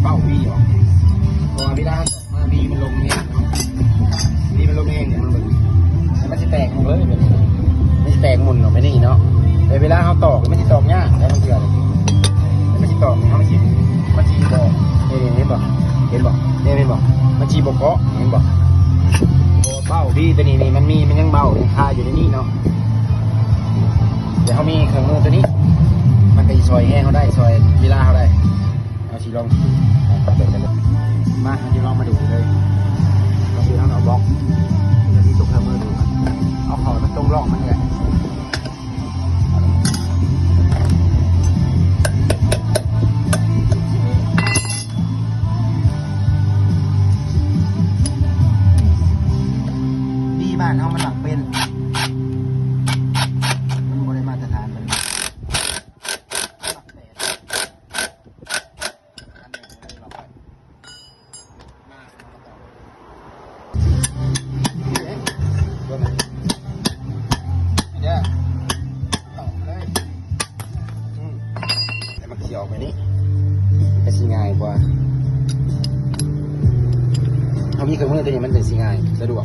เป้าบีออกพอเวลามาบีมันลงเองเนาะบีมันลงเองเนี่ยมันมันจะแตกเลยมันจะแตกมุนออกไปนี่เนาะแต่เวลาเขาตอกมันจะตอกยากแล้วมันเกลือมันจะตอกเขาไม่ชิมันจีบอกเห็นบอกเห็นบอกเห็นบอกมันจีบอกเกาะเห็นบอกเบ้าบีตัวนี้นี่มันยังเบาคาอยู่ในนี่เนาะเดี๋ยวเขามีเครื่องมือตัวนี้มันก็จะซอยแห้งเขาได้ซอยเวลาเขาได้เอาชีลองเปิดกันเลยมาจะลองมาดูเลยเราซื้อเอาบล็อกจะที่ตกเครื่องมือดูเอาเขามันตรงร่องมันไงบ้านเขามันหลักเป็นมันบริมาตรฐานมันแต่มันเขียวไปนี่จะสีง่ายกว่าเขามีเครื่องมือตัวนี้มันจะสีง่ายสะดวก